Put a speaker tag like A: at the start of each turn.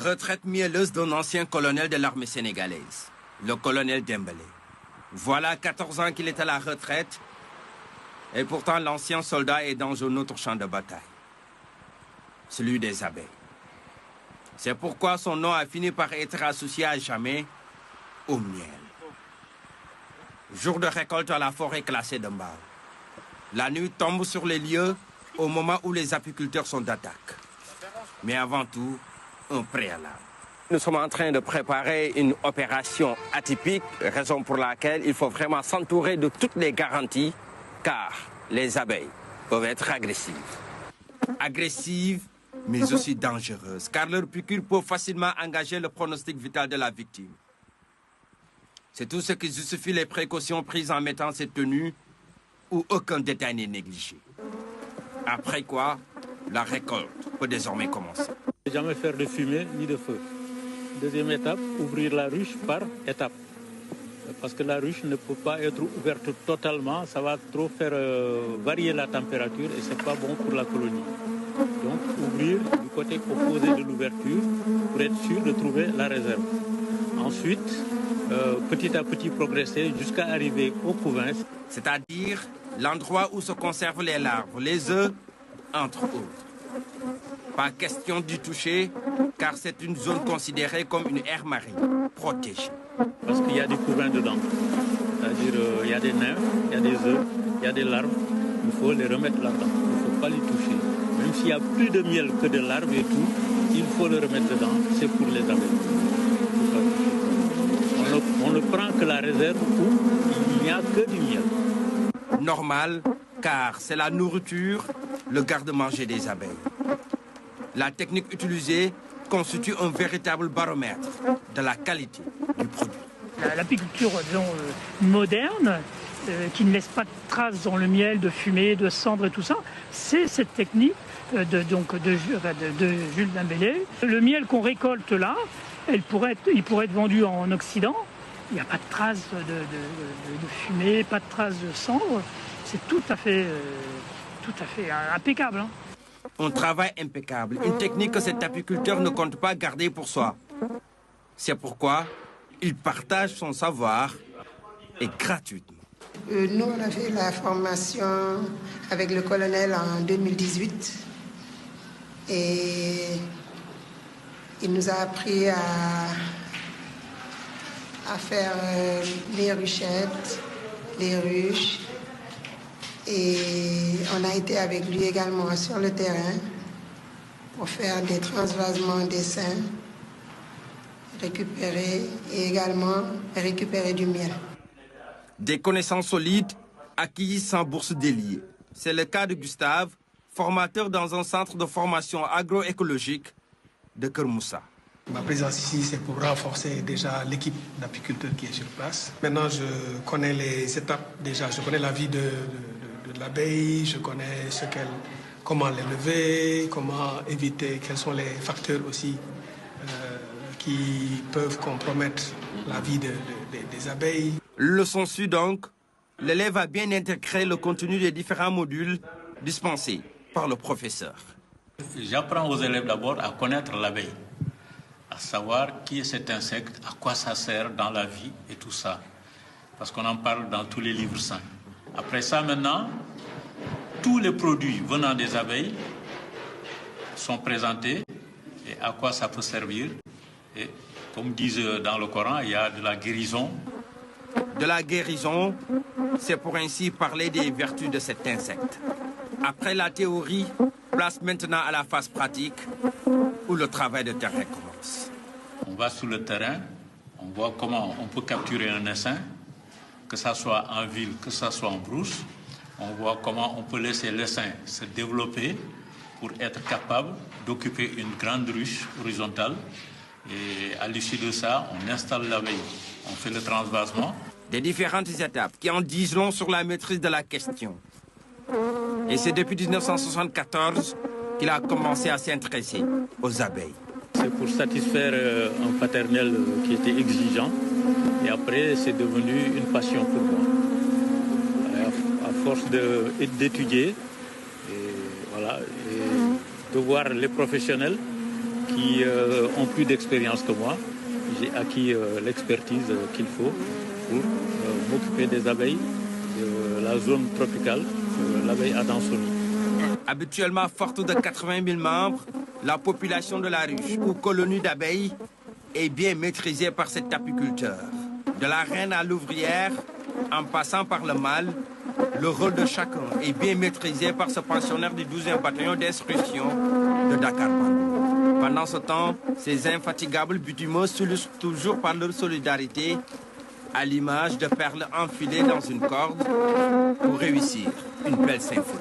A: Retraite mielleuse d'un ancien colonel de l'armée sénégalaise, le colonel Dembélé. Voilà 14 ans qu'il est à la retraite et pourtant l'ancien soldat est dans un autre champ de bataille, celui des abeilles. C'est pourquoi son nom a fini par être associé à jamais au miel. Jour de récolte à la forêt classée de Mbao. La nuit tombe sur les lieux au moment où les apiculteurs sont d'attaque. Mais avant tout, un préalable. Nous sommes en train de préparer une opération atypique, raison pour laquelle il faut vraiment s'entourer de toutes les garanties, car les abeilles peuvent être agressives. Agressives, mais aussi dangereuses, car leur piqûre peut facilement engager le pronostic vital de la victime. C'est tout ce qui justifie les précautions prises en mettant cette tenue où aucun détail n'est négligé. Après quoi, la récolte peut désormais commencer.
B: Jamais faire de fumée ni de feu. Deuxième étape, ouvrir la ruche par étape. Parce que la ruche ne peut pas être ouverte totalement, ça va trop faire varier la température et ce n'est pas bon pour la colonie. Donc ouvrir du côté opposé de l'ouverture pour être sûr de trouver la réserve. Ensuite, petit à petit progresser jusqu'à arriver au couvain.
A: C'est-à-dire l'endroit où se conservent les larves, les œufs, entre autres. Pas question d'y toucher, car c'est une zone considérée comme une aire marine, protégée.
B: Parce qu'il y a des couvains dedans. C'est-à-dire il y a des nymphes, il y a des œufs, il y a des larves. Il faut les remettre là-dedans. Il ne faut pas les toucher. Même s'il y a plus de miel que de larves et tout, il faut le remettre dedans. C'est pour les abeilles. On ne prend que la réserve où il n'y a que du miel.
A: Normal, car c'est la nourriture, le garde-manger des abeilles. La technique utilisée constitue un véritable baromètre de la qualité du produit.
C: L'apiculture, disons, moderne, qui ne laisse pas de traces dans le miel, de fumée, de cendre et tout ça, c'est cette technique de Jules Dembélé. Le miel qu'on récolte là, il pourrait être vendu en Occident. Il n'y a pas de traces de fumée, pas de traces de cendre. C'est tout à fait impeccable. Hein.
A: Un travail impeccable, une technique que cet apiculteur ne compte pas garder pour soi. C'est pourquoi il partage son savoir et gratuitement.
D: Nous, on a fait la formation avec le colonel en 2018 et il nous a appris à faire les ruchettes, les ruches. Et on a été avec lui également sur le terrain pour faire des transvasements des seins, récupérer et également récupérer du miel.
A: Des connaissances solides acquises sans bourse déliée. C'est le cas de Gustave, formateur dans un centre de formation agroécologique de Keur Moussa.
E: Ma présence ici, c'est pour renforcer déjà l'équipe d'apiculteurs qui est sur place. Maintenant, je connais les étapes déjà. Je connais la vie de l'abeille, je connais comment l'élever, comment éviter, quels sont les facteurs aussi qui peuvent compromettre la vie des abeilles.
A: Leçon suit donc, l'élève a bien intégré le contenu des différents modules dispensés par le professeur.
B: J'apprends aux élèves d'abord à connaître l'abeille, à savoir qui est cet insecte, à quoi ça sert dans la vie et tout ça. Parce qu'on en parle dans tous les livres saints. Après ça, maintenant, tous les produits venant des abeilles sont présentés et à quoi ça peut servir. Et comme disent dans le Coran, il y a de la guérison.
A: De la guérison, c'est pour ainsi parler des vertus de cet insecte. Après la théorie, place maintenant à la phase pratique où le travail de terrain commence.
B: On va sur le terrain, on voit comment on peut capturer un essaim, que ça soit en ville, que ça soit en brousse. On voit comment on peut laisser l'essaim se développer pour être capable d'occuper une grande ruche horizontale. Et à l'issue de ça, on installe l'abeille. On fait le transvasement.
A: Des différentes étapes qui en disent long sur la maîtrise de la question. Et c'est depuis 1974 qu'il a commencé à s'intéresser aux abeilles.
B: C'est pour satisfaire un paternel qui était exigeant. Et après, c'est devenu une passion pour moi. À force d'étudier, et de voir les professionnels qui ont plus d'expérience que moi. J'ai acquis l'expertise qu'il faut pour m'occuper des abeilles de la zone tropicale, l'abeille Adansonii.
A: Habituellement forte de 80 000 membres, la population de la ruche ou colonie d'abeilles est bien maîtrisée par cet apiculteur. De la reine à l'ouvrière, en passant par le mâle, le rôle de chacun est bien maîtrisé par ce pensionnaire du 12e bataillon d'instruction de Dakar-Bandung. Pendant ce temps, ces infatigables butimeux s'illustrent toujours par leur solidarité, à l'image de perles enfilées dans une corde pour réussir une belle symphonie.